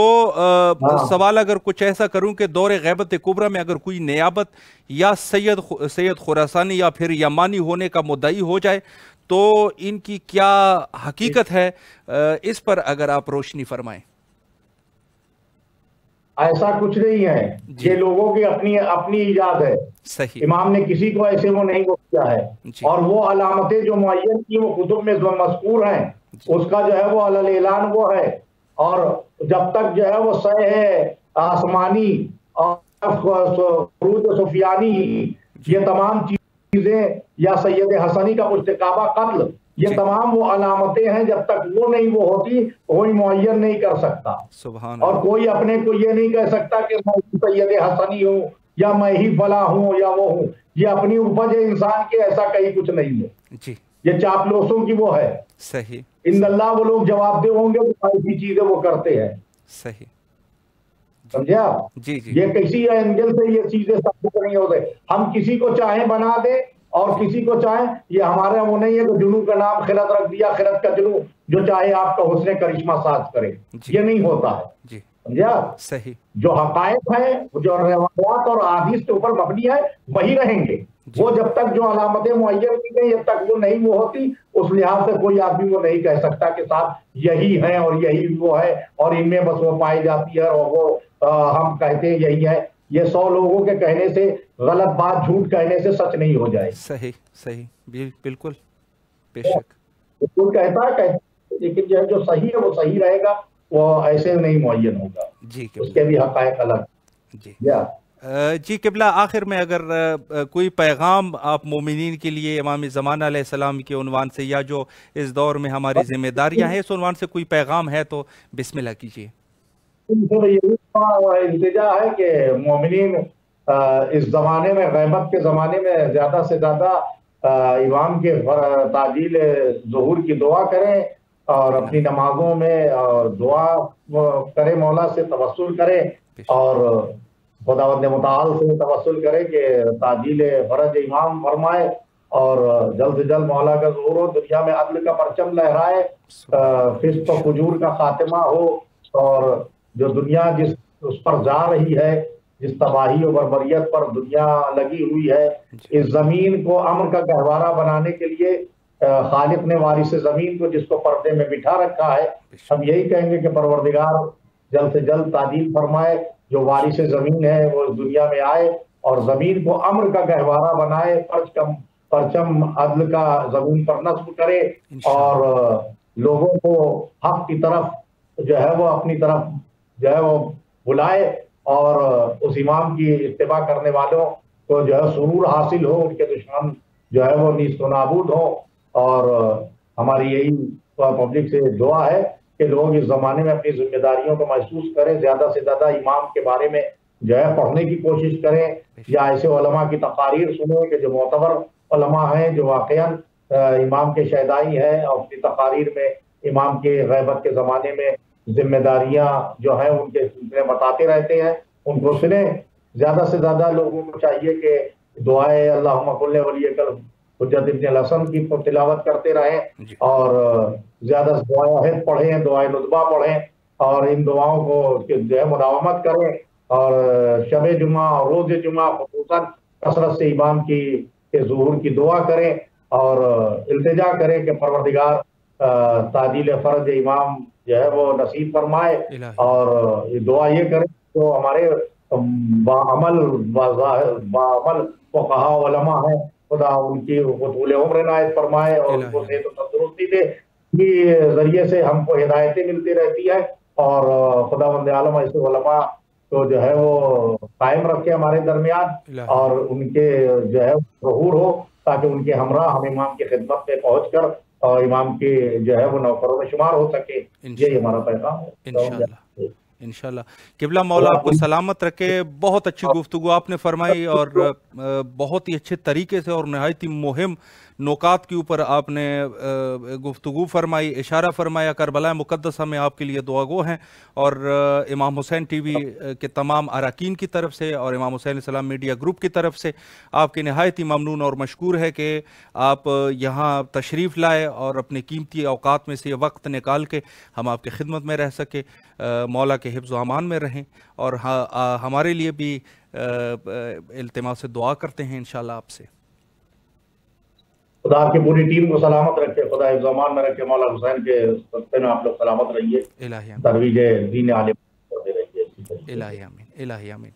Speaker 1: سوال اگر کچھ ایسا کروں کہ دور غیبت کبریٰ میں اگر کوئی نیابت یا سید خراسانی یا پھر یمانی ہونے کا مدعی ہو جائے تو ان کی کیا حقیقت ہے، اس پر اگر آپ روشنی فرمائیں.
Speaker 2: ایسا کچھ نہیں ہے، یہ لوگوں کی اپنی ایجاد ہے.
Speaker 1: صحیح.
Speaker 2: امام نے کسی کو ایسے وہ نہیں کیا ہے. اور وہ علامتیں جو معین کی وہ کتب میں مذکور ہیں، اس کا جو ہے وہ علی الاعلان وہ ہے. اور جب تک جو ہے وہ سہ آسمانی اور فروض سفیانی یہ تمام چیزیں یا سید حسنی کا مشتقابہ قتل، یہ تمام وہ علامتیں ہیں، جب تک وہ نہیں وہ ہوتی کوئی معین نہیں کر سکتا. اور کوئی اپنے کو یہ نہیں کہہ سکتا کہ میں سید حسنی ہوں یا میں ہی فلاں ہوں یا وہ ہوں. یہ اپنی اپج ہے انسان کے، ایسا کہیں کچھ نہیں ہے. یہ چاپلوسوں کی وہ ہے.
Speaker 1: صحیح.
Speaker 2: ان اللہ وہ لوگ جواب دہ ہوں گے تو ایسی چیزیں وہ کرتے ہیں.
Speaker 1: صحیح.
Speaker 2: سمجھے آپ؟ یہ کسی اینگل سے یہ چیزیں ثابت نہیں ہوتے. ہم کسی کو چاہیں بنا دیں اور کسی کو چاہیں، یہ ہمارا وہ نہیں ہے کہ جنو کا نام خلط رکھ دیا، خلط کا جنو جو چاہے آپ کا حسن کرشمہ ساز کرے. یہ نہیں ہوتا ہے. سمجھا؟
Speaker 1: صحیح.
Speaker 2: جو حقائق ہیں، جو روایات اور احادیث کے اوپر مبنی ہے وہی رہیں گے. وہ جب تک جو علامتیں معین کی گئی جب تک وہ نہیں وہ ہوتی، اس لحاظ سے کوئی آدمی وہ نہیں کہہ سکتا کہ صاحب یہی ہے اور یہی وہ ہے اور ان میں بس وہ پائی جاتی ہے اور وہ ہم کہتے ہیں یہی ہے. یہ 100 لوگوں کے کہنے سے، غلط بات جھوٹ کہنے سے سچ نہیں ہو جائے.
Speaker 1: صحیح. صحیح. بالکل. بے شک.
Speaker 2: بالکل کہتا ہے، لیکن جو صحیح ہے وہ صحیح رہے گا، وہ ایسے نہیں معین ہوگا. اس کے بھی حقائق الگ.
Speaker 1: جی قبلہ آخر میں اگر کوئی پیغام آپ مومنین کے لیے امام زمان علیہ السلام کے عنوان سے، یا جو اس دور میں ہماری ذمہ داریاں ہیں اس عنوان سے کوئی پیغام ہے تو بسم اللہ کیجیے.
Speaker 2: التجا ہے کہ مومنین اس زمانے میں، غیبت کے زمانے میں، زیادہ سے زیادہ امام کے تعجیل ظہور کی دعا کریں اور اپنی نمازوں میں دعا کرے، مولا سے توسل کرے اور خداوند متعال سے توسل کرے کہ تعجیل فرج امام فرمائے اور جلد سے جلد مولا کا ظہور ہو، دنیا میں عدل کا پرچم لہرائے، فسق و فجور کا خاتمہ ہو، اور جو دنیا جس اس پر جا رہی ہے، جس تباہی و بربریت پر دنیا لگی ہوئی ہے، اس زمین کو امن کا گہوارہ بنانے کے لیے خالق نے وارث زمین کو جس کو پردے میں بٹھا رکھا ہے، ہم یہی کہیں گے کہ پروردگار جلد سے جلد تعجیل فرمائے، جو وارث زمین ہے وہ اس دنیا میں آئے اور زمین کو امر کا گہوارہ بنائے، پرچم عدل کا زمین پر نصب کرے اور لوگوں کو حق کی طرف جو ہے وہ اپنی طرف جو ہے وہ بلائے اور اس امام کی اتباع کرنے والوں کو جو ہے سرور حاصل ہو، ان کے دشمن جو ہے وہ نیست و نابود ہو. اور ہماری یہی پبلک سے دعا ہے کہ لوگ اس زمانے میں اپنی ذمہ داریوں کو محسوس کریں، زیادہ سے زیادہ امام کے بارے میں جو ہے پڑھنے کی کوشش کریں، یا ایسے علماء کی تقاریر سنیں کہ جو معتبر علماء ہیں، جو واقعاً امام کے شہدائی ہیں اور اپنی تقاریر میں امام کے غیبت کے زمانے میں ذمہ داریاں جو ہیں ان کے سلسلے بتاتے رہتے ہیں، ان کو سنیں. زیادہ سے زیادہ لوگوں کو چاہیے کہ دعائے اللہم کل ولیک حجت ابن الحسن کی تلاوت کرتے رہیں اور زیادہ سے دعائے عہد پڑھیں، دعائے ندبہ پڑھیں اور ان دعاؤں کو جو ہے مداومت کریں اور شب جمعہ اور روز جمعہ خصوصاً کثرت سے امام کی ظہور کی دعا کریں اور التجا کریں کہ پروردگار تعجیل فرج امام جو ہے وہ نصیب فرمائے. اور یہ دعا یہ کریں جو ہمارے باعمل فقہاء علماء ہیں، خدا ان کی طول عمر عنایت فرمائے اور ان کو صحت و تندرستی دے. یہ ذریعے سے ہم کو ہدایتیں ملتی رہتی ہیں اور خداوند عالم ایسے علماء کو جو ہے وہ قائم رکھے ہمارے درمیان اور ان کے جو ہے ظہور ہو تاکہ ان کے ہمراہ ہم امام کی خدمت میں پہنچ کر اور امام کے جو ہے وہ نوکروں میں شمار ہو سکے. یہی ہمارا پیغام ہے.
Speaker 1: انشاءاللہ انشاءاللہ. قبلہ مولا آپ کو سلامت رکھے. بہت اچھی گفتگو آپ نے فرمائی اور بہت ہی اچھے طریقے سے اور نہایت ہی مہم نکات کے اوپر آپ نے گفتگو فرمائی، اشارہ فرمایا. کربلا مقدسہ میں آپ کے لیے دعا گو ہیں اور امام حسین ٹی وی کے تمام اراکین کی طرف سے اور امام حسین علیہ السلام میڈیا گروپ کی طرف سے آپ کے نہایت ہی ممنون اور مشکور ہے کہ آپ یہاں تشریف لائے اور اپنے قیمتی اوقات میں سے یہ وقت نکال کے ہم آپ کی خدمت میں رہ سکے. مولا کے حفظ و امان میں رہیں اور ہمارے لیے بھی التماس سے دعا کرتے ہیں انشاءاللہ آپ سے.
Speaker 2: خدا آپ کی پوری ٹیم کو سلامت رکھے، خدا حفظ و امان میں رکھے. مولا حسین کے راستے میں آپ لوگ سلامت رہیے، ترویج دین عالم کرتے رہیے.
Speaker 1: الہی آمین، الہی آمین.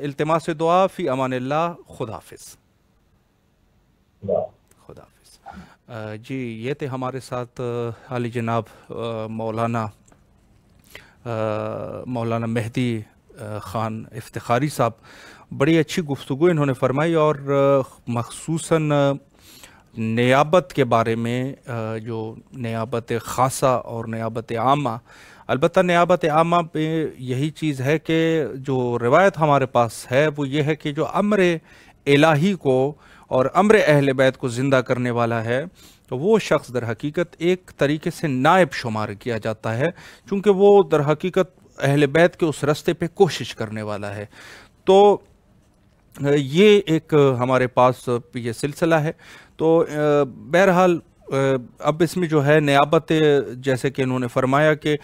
Speaker 1: التماس سے دعا. فی امان اللہ. خدا حافظ. خدا حافظ. جی یہ تھے ہمارے ساتھ عالی جناب مولانا مہدی خان افتخاری صاحب. بڑی اچھی گفتگو انہوں نے فرمائی اور مخصوصاً نیابت کے بارے میں، جو نیابت خاصہ اور نیابت عامہ. البتہ نیابت عامہ پہ یہی چیز ہے کہ جو روایت ہمارے پاس ہے وہ یہ ہے کہ جو امر الہی کو اور امر اہل بیت کو زندہ کرنے والا ہے تو وہ شخص در حقیقت ایک طریقے سے نائب شمار کیا جاتا ہے، چونکہ وہ در حقیقت اہل بیت کے اس رستے پہ کوشش کرنے والا ہے. تو یہ ایک ہمارے پاس یہ سلسلہ ہے. تو بہرحال اب اس میں جو ہے نیابت، جیسے کہ انہوں نے فرمایا کہ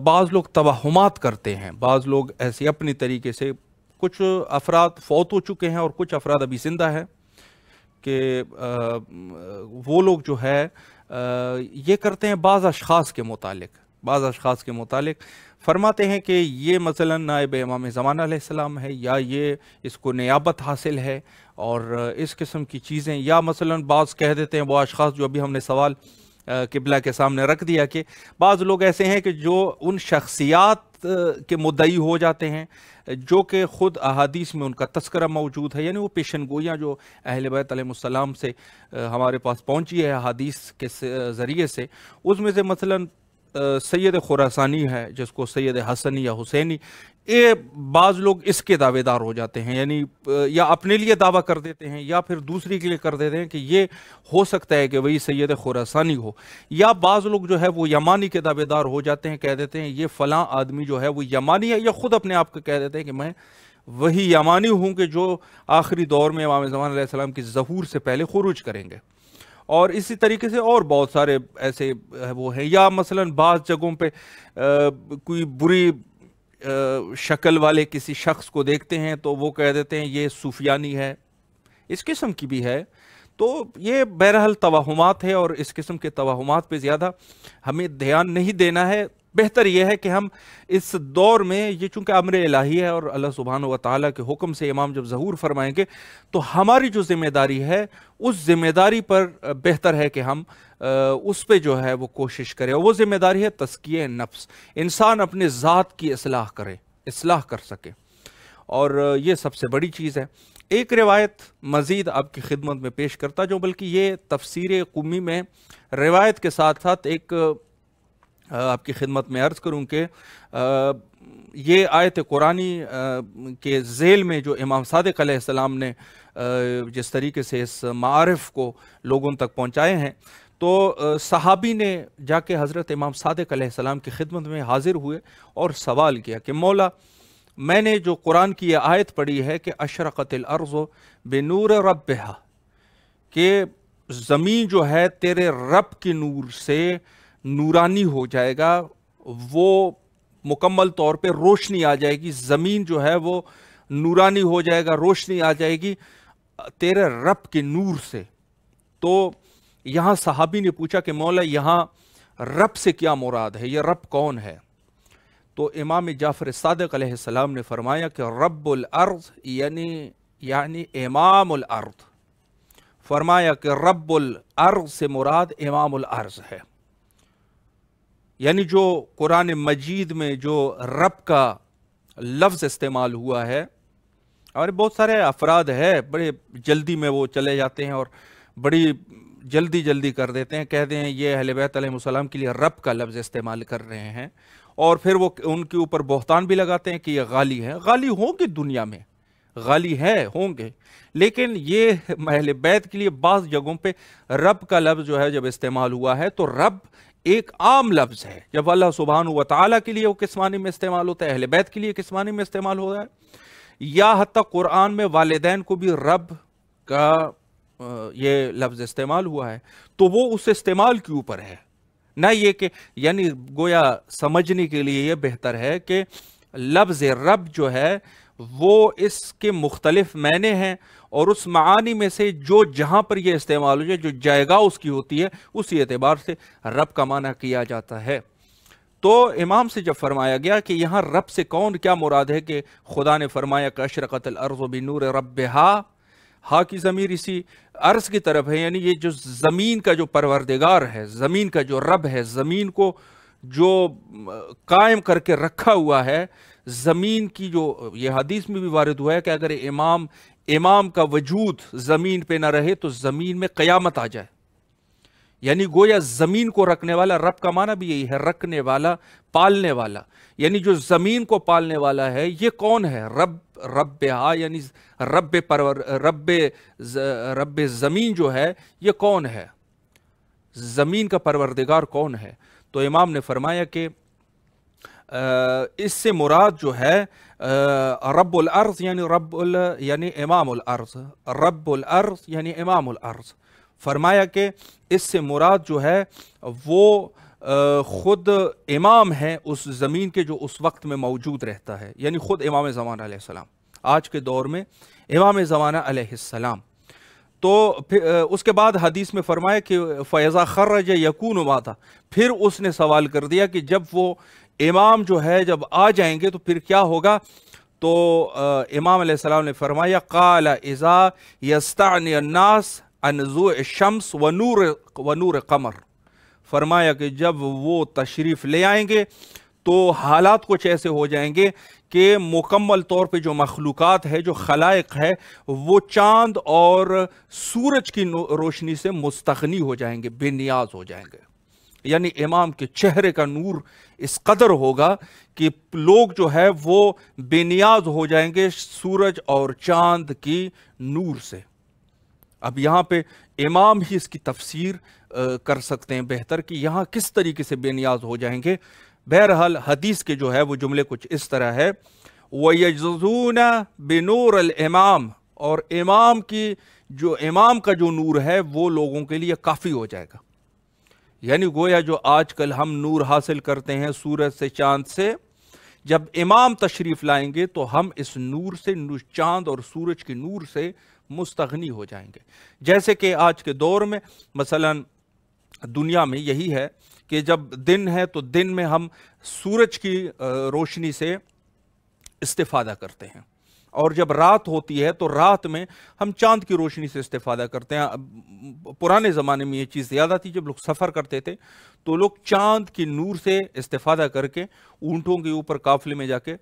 Speaker 1: بعض لوگ توہمات کرتے ہیں، بعض لوگ ایسے اپنی طریقے سے، کچھ افراد فوت ہو چکے ہیں اور کچھ افراد ابھی زندہ ہیں، کہ وہ لوگ جو ہے یہ کرتے ہیں بعض اشخاص کے متعلق فرماتے ہیں کہ یہ مثلا نائب امام زمانہ علیہ السلام ہے، یا یہ اس کو نیابت حاصل ہے اور اس قسم کی چیزیں. یا مثلا بعض کہہ دیتے ہیں وہ اشخاص جو ابھی ہم نے سوال قبلہ کے سامنے رکھ دیا کہ بعض لوگ ایسے ہیں کہ جو ان شخصیات کے مدعی ہو جاتے ہیں جو کہ خود احادیث میں ان کا تذکرہ موجود ہے، یعنی وہ پیشن گوئیاں جو اہل بیت علیہ السلام سے ہمارے پاس پہنچی ہے احادیث کے ذریعے سے، اس میں سے مثلا سید خراسانی ہے جس کو سید حسنی یا حسینی، یہ بعض لوگ اس کے دعوے دار ہو جاتے ہیں، یعنی یا اپنے لیے دعویٰ کر دیتے ہیں یا پھر دوسری کے لیے کر دیتے ہیں کہ یہ ہو سکتا ہے کہ وہی سید خراسانی ہو. یا بعض لوگ جو ہے وہ یمانی کے دعوے دار ہو جاتے ہیں، کہہ دیتے ہیں یہ فلاں آدمی جو ہے وہ یمانی ہے، یا خود اپنے آپ کو کہہ دیتے ہیں کہ میں وہی یمانی ہوں کہ جو آخری دور میں امام زمان علیہ السلام کی ظہور سے پہلے خروج کریں گے. اور اسی طریقے سے اور بہت سارے ایسے وہ ہیں. یا مثلا بعض جگہوں پہ کوئی بری شکل والے کسی شخص کو دیکھتے ہیں تو وہ کہہ دیتے ہیں یہ صوفیانی ہے، اس قسم کی بھی ہے. تو یہ بہرحال توہمات ہے اور اس قسم کے توہمات پہ زیادہ ہمیں دھیان نہیں دینا ہے. بہتر یہ ہے کہ ہم اس دور میں، یہ چونکہ امر الہی ہے اور اللہ سبحانہ و تعالیٰ کے حکم سے امام جب ظہور فرمائیں گے تو ہماری جو ذمہ داری ہے اس ذمہ داری پر بہتر ہے کہ ہم اس پہ جو ہے وہ کوشش کریں. اور وہ ذمہ داری ہے تزکیہ نفس، انسان اپنے ذات کی اصلاح کر سکے، اور یہ سب سے بڑی چیز ہے. ایک روایت مزید آپ کی خدمت میں پیش کرتا جو، بلکہ یہ تفسیر قمی میں روایت کے ساتھ ساتھ ایک آپ کی خدمت میں عرض کروں کہ یہ آیت قرآنی کے ذیل میں جو امام صادق علیہ السلام نے جس طریقے سے اس معارف کو لوگوں تک پہنچائے ہیں، تو صحابی نے جا کے حضرت امام صادق علیہ السلام کی خدمت میں حاضر ہوئے اور سوال کیا کہ مولا، میں نے جو قرآن کی یہ آیت پڑھی ہے کہ اشرقت الارض بنور ربہا، کہ زمین جو ہے تیرے رب کے نور سے نورانی ہو جائے گا، وہ مکمل طور پہ روشنی آ جائے گی، زمین جو ہے وہ نورانی ہو جائے گا، روشنی آ جائے گی تیرے رب کے نور سے. تو یہاں صحابی نے پوچھا کہ مولا یہاں رب سے کیا مراد ہے، یہ رب کون ہے؟ تو امام جعفر صادق علیہ السلام نے فرمایا کہ رب الارض یعنی امام الارض. فرمایا کہ رب الارض سے مراد امام الارض ہے، یعنی جو قرآن مجید میں جو رب کا لفظ استعمال ہوا ہے، اور بہت سارے افراد ہے بڑے جلدی میں وہ چلے جاتے ہیں اور بڑی جلدی جلدی کر دیتے ہیں، کہتے ہیں یہ اہل بیت علیہ السلام کے لیے رب کا لفظ استعمال کر رہے ہیں، اور پھر وہ ان کے اوپر بہتان بھی لگاتے ہیں کہ یہ غالی ہیں۔ غالی ہوں گے، دنیا میں غالی ہوں گے، لیکن یہ اہل بیت کے لیے بعض جگہوں پہ رب کا لفظ جو ہے جب استعمال ہوا ہے تو رب ایک عام لفظ ہے۔ جب اللہ سبحانہ و تعالیٰ کے لیے وہ کس معنی میں استعمال ہوتا ہے، اہل بیت کے لیے کس معنی میں استعمال ہو رہا ہے، یا حتیٰ قرآن میں والدین کو بھی رب کا یہ لفظ استعمال ہوا ہے، تو وہ اس استعمال کے اوپر ہے، نہ یہ کہ یعنی گویا سمجھنے کے لیے یہ بہتر ہے کہ لفظ رب جو ہے وہ اس کے مختلف معنی ہیں، اور اس معانی میں سے جو جہاں پر یہ استعمال ہو جائے، جو جائگہ اس کی ہوتی ہے، اسی اعتبار سے رب کا معنی کیا جاتا ہے۔ تو امام سے جب فرمایا گیا کہ یہاں رب سے کون کیا مراد ہے، کہ خدا نے فرمایا کہ اشرقت الارض بنور ربہا، ہا کی ضمیر اسی عرض کی طرف ہے، یعنی یہ جو زمین کا جو پروردگار ہے، زمین کا جو رب ہے، زمین کو جو قائم کر کے رکھا ہوا ہے، زمین کی جو یہ حدیث میں بھی وارد ہوا ہے کہ اگر امام کا وجود زمین پہ نہ رہے تو زمین میں قیامت آ جائے، یعنی گویا زمین کو رکھنے والا، رب کا معنی بھی یہی ہے، رکھنے والا، پالنے والا، یعنی جو زمین کو پالنے والا ہے یہ کون ہے، ربہا، یعنی رب زمین جو ہے یہ کون ہے، زمین کا پروردگار کون ہے۔ تو امام نے فرمایا کہ اس سے مراد جو ہے رب الارض یعنی امام الارض، رب الارض یعنی امام الارض۔ فرمایا کہ اس سے مراد جو ہے وہ خود امام ہے اس زمین کے جو اس وقت میں موجود رہتا ہے، یعنی خود امام زمانہ علیہ السلام، آج کے دور میں امام زمانہ علیہ السلام۔ تو پھر اس کے بعد حدیث میں فرمایا کہ فَإِذَا خَرَّجَ يَكُونُ مَاذَا، پھر اس نے سوال کر دیا کہ جب وہ امام جو ہے جب آ جائیں گے تو پھر کیا ہوگا، تو امام علیہ السلام نے فرمایا قال اذا يستعني الناس عن ضوء الشمس ونور قمر، فرمایا کہ جب وہ تشریف لے آئیں گے تو حالات کچھ ایسے ہو جائیں گے کہ مکمل طور پہ جو مخلوقات ہے، جو خلائق ہے، وہ چاند اور سورج کی روشنی سے مستغنی ہو جائیں گے، بے نیاز ہو جائیں گے، یعنی امام کے چہرے کا نور اس قدر ہوگا کہ لوگ جو ہے وہ بے نیاز ہو جائیں گے سورج اور چاند کی نور سے۔ اب یہاں پہ امام ہی اس کی تفسیر کر سکتے ہیں بہتر کہ یہاں کس طریقے سے بے نیاز ہو جائیں گے۔ بہرحال حدیث کے جو ہے وہ جملے کچھ اس طرح ہے وَيَجْزُونَ بِنُورِ الْإِمَامِ، اور امام کا جو نور ہے وہ لوگوں کے لیے کافی ہو جائے گا، یعنی گویا جو آج کل ہم نور حاصل کرتے ہیں سورج سے، چاند سے، جب امام تشریف لائیں گے تو ہم اس نور سے، چاند اور سورج کی نور سے مستغنی ہو جائیں گے۔ جیسے کہ آج کے دور میں مثلا دنیا میں یہی ہے کہ جب دن ہے تو دن میں ہم سورج کی روشنی سے استفادہ کرتے ہیں، اور جب رات ہوتی ہے تو رات میں ہم چاند کی روشنی سے استفادہ کرتے ہیں۔ پرانے زمانے میں یہ چیز زیادہ تھی، جب لوگ سفر کرتے تھے تو لوگ چاند کی نور سے استفادہ کر کے اونٹوں کے اوپر قافلے میں جا کے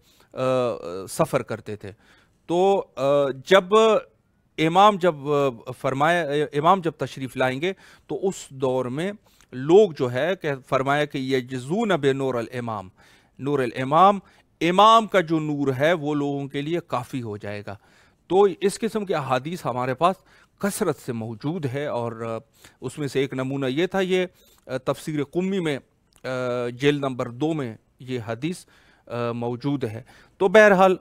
Speaker 1: سفر کرتے تھے۔ تو جب امام جب تشریف لائیں گے تو اس دور میں لوگ جو ہے کہ فرمایا کہ یجزون بنور الامام، نور الامام، امام کا جو نور ہے وہ لوگوں کے لیے کافی ہو جائے گا۔ تو اس قسم کے احادیث ہمارے پاس کثرت سے موجود ہے، اور اس میں سے ایک نمونہ یہ تھا، یہ تفسیر قمی میں جلد نمبر 2 میں یہ حدیث موجود ہے۔ تو بہرحال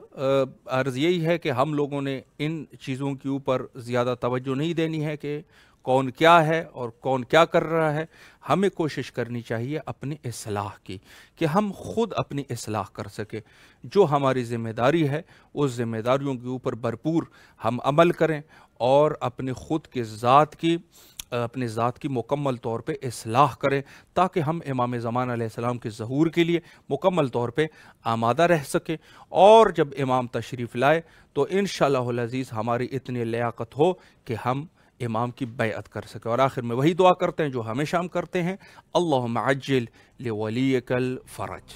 Speaker 1: عرض یہی ہے کہ ہم لوگوں نے ان چیزوں کے اوپر زیادہ توجہ نہیں دینی ہے کہ کون کیا ہے اور کون کیا کر رہا ہے، ہمیں کوشش کرنی چاہیے اپنی اصلاح کی، کہ ہم خود اپنی اصلاح کر سکیں، جو ہماری ذمہ داری ہے اس ذمہ داریوں کے اوپر بھرپور ہم عمل کریں، اور اپنے ذات کی مکمل طور پہ اصلاح کریں، تاکہ ہم امام زمانہ علیہ السلام کے ظہور کے لیے مکمل طور پہ آمادہ رہ سکیں، اور جب امام تشریف لائے تو انشاءاللہ العزیز ہماری اتنی لیاقت ہو کہ ہم امام کی بیعت کر سکیں۔ اور آخر میں وہی دعا کرتے ہیں جو ہمیشہ ہم کرتے ہیں، اللہم عجل لولیک الفرج۔